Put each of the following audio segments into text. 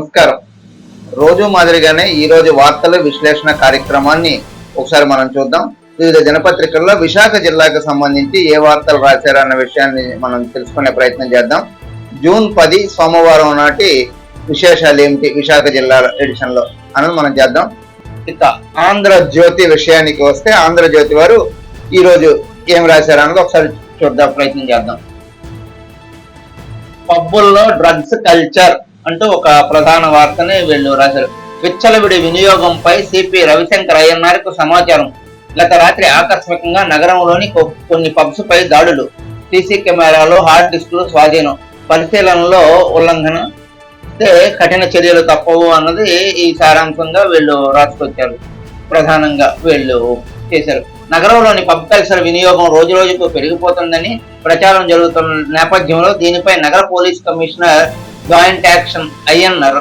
నమస్కారం. రోజు మాదిరిగానే ఈ రోజు వార్తల విశ్లేషణ కార్యక్రమాన్ని ఒకసారి మనం చూద్దాం. వివిధ దినపత్రికల్లో విశాఖ జిల్లాకు సంబంధించి ఏ వార్తలు రాశారు అన్న విషయాన్ని మనం తెలుసుకునే ప్రయత్నం చేద్దాం. జూన్ 10 సోమవారం నాటి విశేషాలు ఏమిటి విశాఖ జిల్లా ఎడిషన్ లో అన్నది మనం చేద్దాం. ఇక ఆంధ్రజ్యోతి విషయానికి వస్తే ఆంధ్రజ్యోతి వారు ఈ రోజు ఏం రాశారు అన్నది ఒకసారి చూద్దాం, ప్రయత్నం చేద్దాం. పబ్బుల్లో డ్రగ్స్ కల్చర్ అంటూ ఒక ప్రధాన వార్తని వీళ్ళు రాశారు. విచ్చలవిడి వినియోగంపై సిపి రవిశంకర్ అయ్యన్నార్కు సమాచారం. గత రాత్రి ఆకస్మికంగా నగరంలోని కొన్ని పబ్స్ పై దాడులు, సీసీ కెమెరాలు, హార్డ్ డిస్కులు స్వాధీనం, పరిశీలనలో ఉల్లంఘన కఠిన చర్యలు తప్పవు అన్నది ఈ సారాంశంగా వీళ్ళు రాసుకొచ్చారు. ప్రధానంగా వీళ్ళు చేశారు. నగరంలోని పబ్ కల్చర్ వినియోగం రోజు రోజుకు పెరిగిపోతుందని ప్రచారం జరుగుతున్న నేపథ్యంలో దీనిపై నగర police commissioner joint action Ayyannar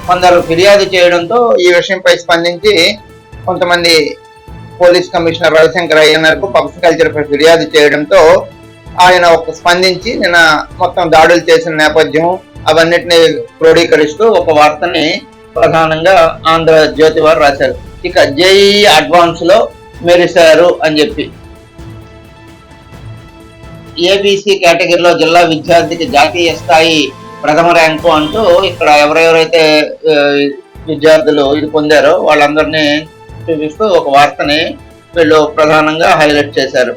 కొందరు ఫిర్యాదు చేయడంతో ఈ విషయంపై స్పందించి కొంతమంది పోలీస్ కమిషనర్ రవిశంకర్ అయ్యన్నర్కు పబ్స్ కల్చర్ పై ఫిర్యాదు చేయడంతో ఆయన ఒక స్పందించి నిన్న మొత్తం దాడులు చేసిన నేపథ్యం అవన్నిటిని క్రోడీకరిస్తూ ఒక వార్తని ప్రధానంగా ఆంధ్రజ్యోతి వారు రాశారు. ఇక జేఈఈ అడ్వాన్స్ లో మెరిశారు అని చెప్పి ఏబిసి కేటగిరీలో జిల్లా విద్యార్థికి జాతీయ స్థాయి ప్రథమ ర్యాంకు అంటూ ఇక్కడ ఎవరెవరైతే విద్యార్థులు ఇది పొందారో వాళ్ళందరినీ చూపిస్తూ ఒక వార్తని వీళ్ళు ప్రధానంగా హైలైట్ చేశారు.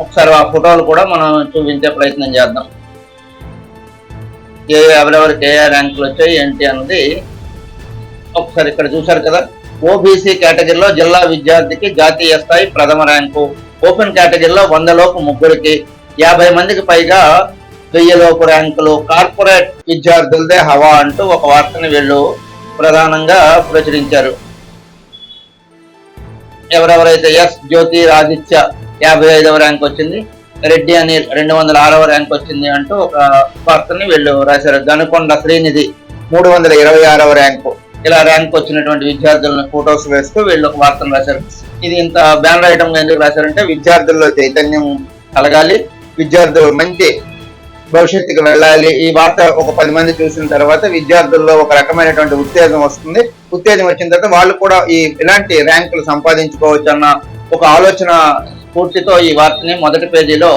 ఒకసారి ఆ ఫోటోలు కూడా మనం చూపించే ప్రయత్నం చేద్దాం. ఎవరెవరికి ఏ ర్యాంకులు వచ్చాయి ఏంటి అన్నది ఒకసారి ఇక్కడ చూశారు కదా. ఓబీసీ కేటగిరీలో జిల్లా విద్యార్థికి జాతీయ స్థాయి ప్రథమ ర్యాంకు, ఓపెన్ కేటగిరీలో 100 లోపు ముగ్గురికి, 50 మందికి పైగా 1000 లోపు ర్యాంకులు, కార్పొరేట్ విద్యార్థులదే హవా అంటూ ఒక వార్తని వీళ్ళు ప్రధానంగా ప్రచురించారు. ఎవరెవరైతే ఎస్ జ్యోతి ఆదిత్య 55వ ర్యాంక్ వచ్చింది, రెడ్డి అనిల్ 206వ ర్యాంక్ వచ్చింది అంటూ ఒక వార్తని వీళ్ళు రాశారు. గనుకొండ శ్రీనిధి 326వ ర్యాంకు. ఇలా ర్యాంక్ వచ్చినటువంటి విద్యార్థులను ఫోటోస్ వేస్తూ వీళ్ళు ఒక వార్తను రాశారు. ఇది ఇంత బ్యానర్ ఐటమ్ ఎందుకు రాశారంటే విద్యార్థుల్లో చైతన్యం కలగాలి, విద్యార్థులు మంచి భవిష్యత్తుకు వెళ్ళాలి. ఈ వార్త ఒక 10 మంది చూసిన తర్వాత విద్యార్థుల్లో ఒక రకమైనటువంటి ఉత్తేజం వస్తుంది. ఉత్తేజం వచ్చిన తర్వాత వాళ్ళు కూడా ఇలాంటి ర్యాంకులు సంపాదించుకోవచ్చు అన్న ఒక ఆలోచన స్ఫూర్తితో ఈ వార్తని మొదటి పేజీలో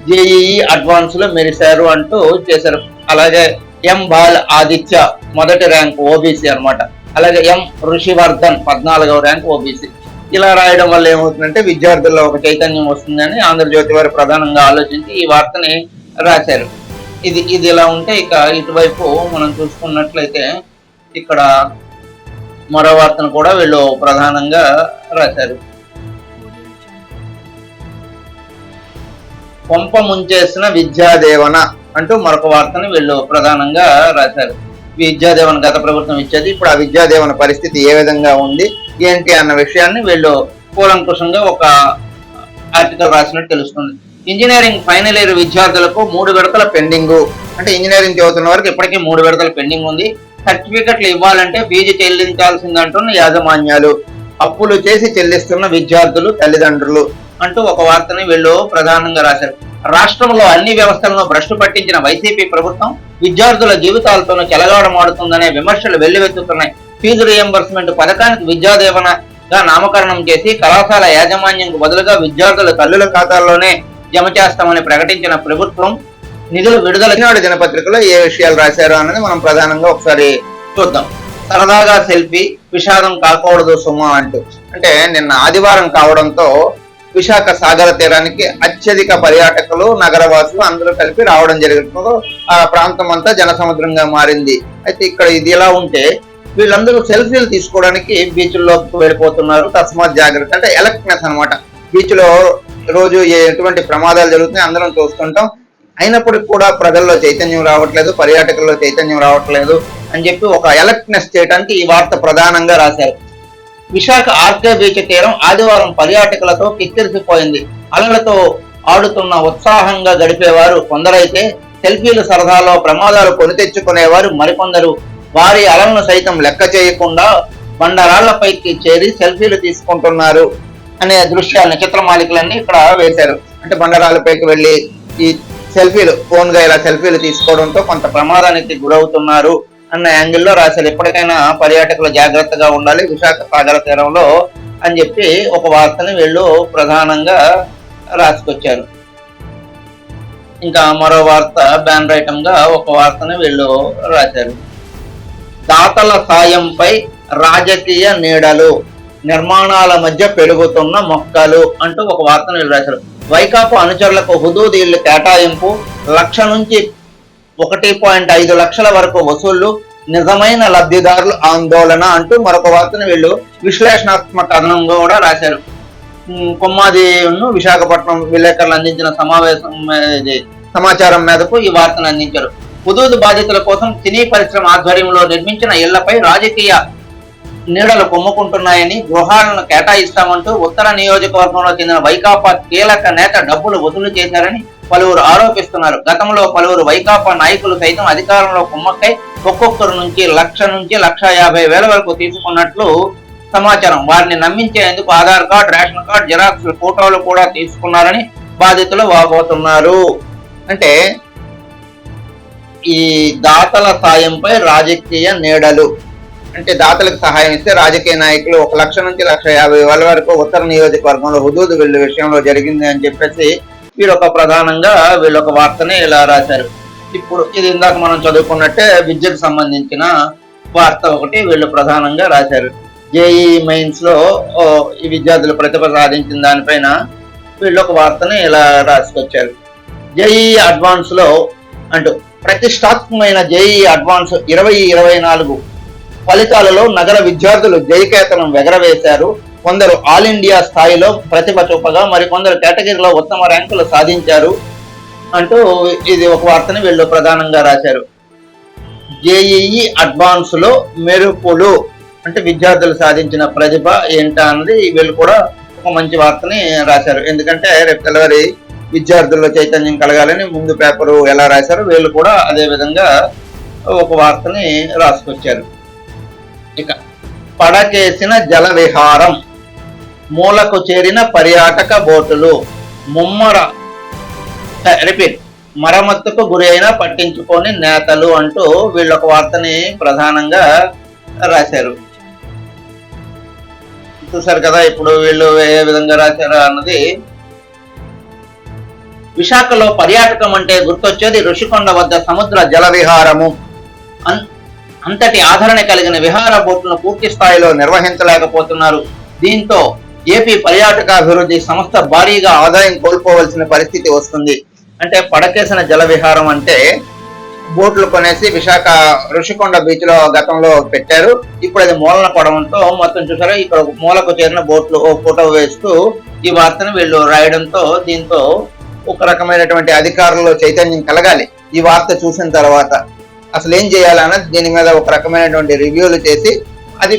జేఈఈ అడ్వాన్స్ లో మెరిశారు అంటూ చేశారు. అలాగే ఎం బాల్ ఆదిత్య మొదటి ర్యాంక్ ఓబీసీ అన్నమాట. అలాగే ఎం ఋషివర్ధన్ 14వ ర్యాంక్ ఓబీసీ. ఇలా రాయడం వల్ల ఏమవుతుందంటే విద్యార్థుల్లో ఒక చైతన్యం వస్తుందని ఆంధ్రజ్యోతి వారు ప్రధానంగా ఆలోచించి ఈ వార్తని రాశారు. ఇది ఇలా ఉంటే ఇక ఇటువైపు మనం చూసుకున్నట్లయితే ఇక్కడ మరో వార్తను కూడా వీళ్ళు ప్రధానంగా రాశారు. కొంప ముంచేసిన విద్యాదేవన అంటూ మరొక వార్తని వీళ్ళు ప్రధానంగా రాశారు. విద్యాదేవన గత ప్రభుత్వం ఇచ్చేది, ఇప్పుడు ఆ విద్యాదేవన పరిస్థితి ఏ విధంగా ఉంది ఏంటి అన్న విషయాన్ని వీళ్ళు కూలంకుషంగా ఒక ఆర్టికల్ రాసినట్టు తెలుస్తుంది. ఇంజనీరింగ్ ఫైనల్ ఇయర్ విద్యార్థులకు 3 విడతల పెండింగ్. అంటే ఇంజనీరింగ్ చదువుతున్న వరకు ఇప్పటికీ 3 విడతల పెండింగ్ ఉంది. సర్టిఫికెట్లు ఇవ్వాలంటే ఫీజు చెల్లించాల్సిందంటున్న యాజమాన్యాలు, అప్పులు చేసి చెల్లిస్తున్న విద్యార్థులు తల్లిదండ్రులు అంటూ ఒక వార్తని వీళ్ళు ప్రధానంగా రాశారు. రాష్ట్రంలో అన్ని వ్యవస్థలను భ్రష్టు పట్టించిన వైసీపీ ప్రభుత్వం విద్యార్థుల జీవితాలతోనూ చెలగాడమాడుతుందనే విమర్శలు వెల్లువెత్తుతున్నాయి. ఫీజు రియంబర్స్మెంట్ పథకానికి విద్యాదేవనగా నామకరణం చేసి కళాశాల యాజమాన్యంకు బదులుగా విద్యార్థుల తల్లుల ఖాతాల్లోనే జమ చేస్తామని ప్రకటించిన ప్రభుత్వం నిధులు విడుదల దినపత్రికలో ఏ విషయాలు రాశారు అన్నది మనం ప్రధానంగా ఒకసారి చూద్దాం. సరదాగా సెల్ఫీ, విషాదం కాకూడదు సుమా అంటూ. అంటే నిన్న ఆదివారం కావడంతో విశాఖ సాగర తీరానికి అత్యధిక పర్యాటకులు, నగరవాసులు అందరూ కలిపి రావడం జరుగుతుంది. ఆ ప్రాంతం అంతా జనసముద్రంగా మారింది. అయితే ఇక్కడ ఇది ఎలా ఉంటే వీళ్ళందరూ సెల్ఫీలు తీసుకోవడానికి బీచ్ల్లోకి వెళ్ళిపోతున్నారు. తస్మాత్ జాగ్రత్త అంటే ఎలక్ట్నెస్ అనమాట. బీచ్ లో రోజు ఎటువంటి ప్రమాదాలు జరుగుతున్నాయి అందరం చూస్తుంటాం. అయినప్పటికీ కూడా ప్రజల్లో చైతన్యం రావట్లేదు, పర్యాటకుల్లో చైతన్యం రావట్లేదు అని చెప్పి ఒక ఎలక్ట్నెస్ చేయడానికి ఈ వార్త ప్రధానంగా రాశారు. విశాఖ ఆర్కే బీచ్ తీరం ఆదివారం పర్యాటకులతో కిక్కిరిసిపోయింది. అలలతో ఆడుతున్న ఉత్సాహంగా గడిపేవారు కొందరైతే సెల్ఫీలు సరదాలో ప్రమాదాలు కొని తెచ్చుకునేవారు మరికొందరు. వారి అలలను సైతం లెక్క చేయకుండా బండరాళ్లపైకి చేరి సెల్ఫీలు తీసుకుంటున్నారు అనే దృశ్యాలను చిత్రమాలికలన్నీ ఇక్కడ వేశారు. అంటే బండరాలపైకి వెళ్ళి ఈ సెల్ఫీలు ఫోన్ గా ఇలా సెల్ఫీలు తీసుకోవడంతో కొంత ప్రమాదానికి గురవుతున్నారు అన్న యాంగిల్లో రాశారు. ఎప్పటికైనా పర్యాటకులు జాగ్రత్తగా ఉండాలి విశాఖ సాగర తీరంలో అని చెప్పి ఒక వార్తని వీళ్ళు ప్రధానంగా రాసుకొచ్చారు. ఇంకా మరో వార్త బ్యానర్ ఐటమ్ గా ఒక వార్తని వీళ్ళు రాశారు. దాతల సాయంపై రాజకీయ నీడలు, నిర్మాణాల మధ్య పెరుగుతున్న మొక్కలు అంటూ ఒక వార్తను వీళ్ళు రాశారు. వైకాపా అనుచరులకు హుదూద్ ఇళ్లు కేటాయింపు, 1,00,000 నుంచి 1.5 లక్షల వరకు వసూళ్లు, నిజమైన లబ్ధిదారులు ఆందోళన అంటూ మరొక వార్తను వీళ్ళు విశ్లేషణాత్మక కథనంగా కూడా రాశారు. కొమ్మాది విశాఖపట్నం విలేకరులు అందించిన సమాచారం మేరకు ఈ వార్తను అందించారు. హుదూద్ బాధితుల కోసం సినీ పరిశ్రమ ఆధ్వర్యంలో నిర్మించిన ఇళ్లపై రాజకీయ నీడలు కొమ్ముకుంటున్నాయని, గృహాలను కేటాయిస్తామంటూ ఉత్తర నియోజకవర్గంలో చెందిన వైకాపా కీలక నేత డబ్బులు వసూలు చేశారని పలువురు ఆరోపిస్తున్నారు. గతంలో పలువురు వైకాపా నాయకులు సైతం అధికారంలో కుమ్మక్కై ఒక్కొక్కరు నుంచి 1,00,000 నుంచి 1,50,000 వరకు తీసుకున్నట్లు సమాచారం. వారిని నమ్మించేందుకు Aadhaar card, ration card, xerox ఫోటోలు కూడా తీసుకున్నారని బాధితులు వాపోతున్నారు. అంటే ఈ దాతల సాయంపై రాజకీయ నీడలు అంటే దాతలకు సహాయం ఇస్తే రాజకీయ నాయకులు 1,00,000 నుంచి 1,50,000 వరకు ఉత్తర నియోజకవర్గంలో హుదూద్ వెళ్లే విషయంలో జరిగింది అని చెప్పేసి వీళ్ళొక ప్రధానంగా వీళ్ళొక వార్తని ఇలా రాశారు. ఇప్పుడు ఇది ఇందాక మనం చదువుకున్నట్టే విద్యకు సంబంధించిన వార్త ఒకటి వీళ్ళు ప్రధానంగా రాశారు. జేఈ మెయిన్స్ లో ఈ విద్యార్థులు ప్రతిభ సాధించిన దానిపైన వీళ్ళు ఒక వార్తని ఇలా రాసుకొచ్చారు. జేఈ అడ్వాన్స్ లో అంటూ ప్రతిష్టాత్మకమైన జేఈ అడ్వాన్స్ 2024 ఫలితాలలో నగర విద్యార్థులు జయకేతనం ఎగరవేశారు. కొందరు ఆల్ ఇండియా స్థాయిలో ప్రతిభ చూపగా మరికొందరు కేటగిరీలో ఉత్తమ ర్యాంకులు సాధించారు అంటూ ఇది ఒక వార్తని వీళ్ళు ప్రధానంగా రాశారు. జేఈఈ అడ్వాన్స్ లో మెరుపులు అంటే విద్యార్థులు సాధించిన ప్రతిభ ఏంటా అన్నది వీళ్ళు కూడా ఒక మంచి వార్తని రాశారు. ఎందుకంటే రేపు తెల్లవారి విద్యార్థుల్లో చైతన్యం కలగాలని ముందు పేపరు ఎలా రాశారు వీళ్ళు కూడా అదే విధంగా ఒక వార్తని రాసుకొచ్చారు. ఇక పడకేసిన జల విహారం, మూలకు చేరిన పర్యాటక బోటులు, మరమ్మతుకు గురి అయినా పట్టించుకొని నేతలు అంటూ వీళ్ళొక వార్తని ప్రధానంగా రాశారు. చూశారు కదా ఇప్పుడు వీళ్ళు ఏ విధంగా రాశారు అన్నది. విశాఖలో పర్యాటకం అంటే గుర్తొచ్చేది ఋషికొండ వద్ద సముద్ర జల విహారము. అంతటి ఆదరణ కలిగిన విహార బోట్లను పూర్తి స్థాయిలో నిర్వహించలేకపోతున్నారు. దీంతో ఏపీ పర్యాటకాభివృద్ధి సంస్థ భారీగా ఆదాయం కోల్పోవలసిన పరిస్థితి వస్తుంది. అంటే పడకేసిన జల విహారం అంటే బోట్లు కొనేసి విశాఖ ఋషికొండ బీచ్ లో గతంలో పెట్టారు. ఇప్పుడు అది మూలన పడడంతో మొత్తం చూసారా ఇక్కడ మూలకు చేరిన బోట్లు ఓ ఫోటో వేస్తూ ఈ వార్తను వీళ్ళు రాయడంతో దీంతో ఒక రకమైనటువంటి అధికారుల్లో చైతన్యం కలగాలి. ఈ వార్త చూసిన తర్వాత అసలు ఏం చేయాలన్నది దీని మీద ఒక రకమైనటువంటి రివ్యూలు చేసి అది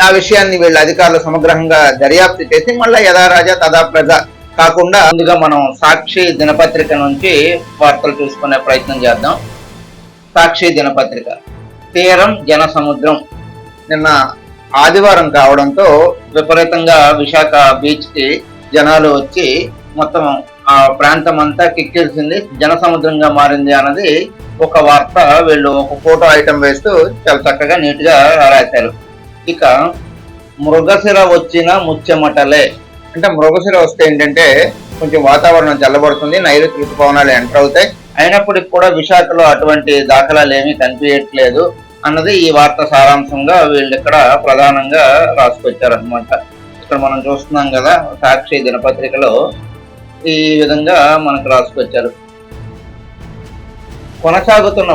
ఆ విషయాన్ని వీళ్ళు అధికారులు సమగ్రంగా దర్యాప్తు చేసి మళ్ళీ యథారాజా తదా ప్రజ కాకుండా ముందుగా మనం సాక్షి దినపత్రిక నుంచి వార్తలు చూసుకునే ప్రయత్నం చేద్దాం. సాక్షి దినపత్రిక, తీరం జన సముద్రం. నిన్న ఆదివారం కావడంతో విపరీతంగా విశాఖ బీచ్ కి జనాలు వచ్చి మొత్తం ఆ ప్రాంతం అంతా కిక్కిరిసింది, జన సముద్రంగా మారింది అన్నది ఒక వార్త వీళ్ళు ఒక ఫోటో ఐటమ్ వేస్తూ చాలా చక్కగా నీట్ గా రాశారు. ఇక మృగశిర వచ్చిన ముచ్చెమటలే అంటే మృగశిర వస్తే ఏంటంటే కొంచెం వాతావరణం చల్లబడుతుంది, నైరుతి ఋతుపవనాలు ఎంటర్ అవుతాయి. అయినప్పటికీ కూడా విశాఖలో అటువంటి దాఖలాలు ఏమీ కనిపించట్లేదు అన్నది ఈ వార్త సారాంశంగా వీళ్ళు ఇక్కడ ప్రధానంగా రాసుకొచ్చారనమాట. ఇక్కడ మనం చూస్తున్నాం కదా సాక్షి దినపత్రికలో ఈ విధంగా మనకు రాసుకొచ్చారు. కొనసాగుతున్న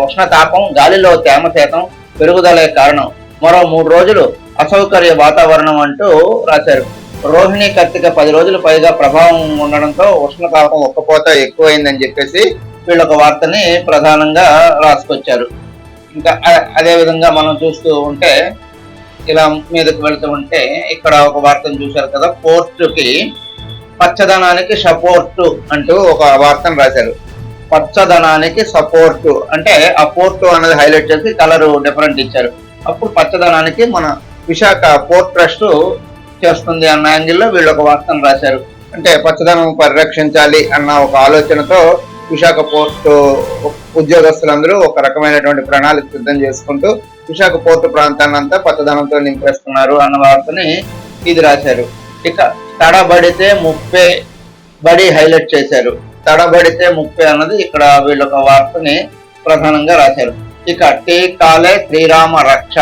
ఉష్ణతాపం, గాలిలో తేమ శాతం పెరుగుదలే కారణం, మరో 3 రోజులు అసౌకర్య వాతావరణం అంటూ రాశారు. రోహిణి కార్తిక 10 రోజులు పైగా ప్రభావం ఉండడంతో ఉష్ణతాపం ఒక్కపోత ఎక్కువైందని చెప్పేసి వీళ్ళొక వార్తని ప్రధానంగా రాసుకొచ్చారు. ఇంకా అదే విధంగా మనం చూస్తూ ఉంటే ఇలా మీదకు వెళ్తూ ఉంటే ఇక్కడ ఒక వార్తను చూశారు కదా, పోర్టుకి పచ్చదనానికి సపోర్టు అంటూ ఒక వార్తను రాశారు. పచ్చదనానికి సపోర్టు అంటే ఆ పోర్టు అనేది హైలైట్ చేసి కలర్ డిఫరెంట్ ఇచ్చారు. అప్పుడు పచ్చదనానికి మన విశాఖ పోర్ట్ ట్రస్ట్ చేస్తుంది అన్న యాంగిల్లో వీళ్ళు ఒక వార్తను రాశారు. అంటే పచ్చదనం పరిరక్షించాలి అన్న ఒక ఆలోచనతో విశాఖ ఉద్యోగస్తులందరూ ఒక రకమైనటువంటి ప్రణాళిక సిద్ధం చేసుకుంటూ విశాఖ పోర్టు ప్రాంతాన్ని అంతా పచ్చదనంతో నింపేస్తున్నారు అన్న వార్తని ఇది రాశారు. ఇక తడబడితే 30 బడి హైలైట్ చేశారు. తడబడితే 30 అన్నది ఇక్కడ వీళ్ళొక వార్తని ప్రధానంగా రాశారు. ఇక టీకాలే శ్రీరామ రక్ష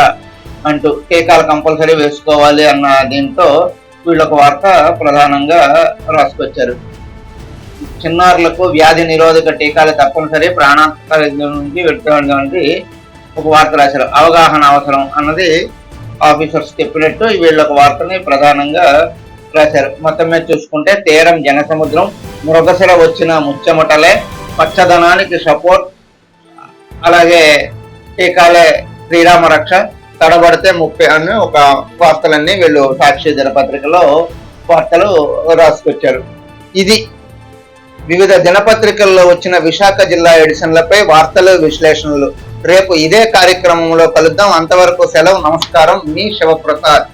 అంటూ టీకాలు కంపల్సరీ వేసుకోవాలి అన్న దీంతో వీళ్ళొక వార్త ప్రధానంగా రాసుకొచ్చారు. చిన్నారులకు వ్యాధి నిరోధక టీకాలు తప్పనిసరి ప్రాణాంతక నుంచి పెట్టుకోవడానికి ఒక వార్త రాశారు. అవగాహన అవసరం అన్నది ఆఫీసర్స్ చెప్పినట్టు వీళ్ళొక వార్తని ప్రధానంగా రాశారు. మొత్తం మీద చూసుకుంటే తీరం జనసముద్రం, మృగశిర వచ్చిన ముచ్చమటలే, పచ్చదనానికి సపోర్ట్, అలాగే టీకాలే శ్రీరామ రక్ష, తడబడితే 30 అని ఒక వార్తలన్నీ వీళ్ళు సాక్షి దినపత్రికలో వార్తలు రాసుకొచ్చారు. ఇది వివిధ దినపత్రికల్లో వచ్చిన విశాఖ జిల్లా ఎడిషన్లపై వార్తలు, విశ్లేషణలు. రేపు ఇదే కార్యక్రమంలో కలుద్దాం. అంతవరకు సెలవు. నమస్కారం. మీ శివప్రసాద్.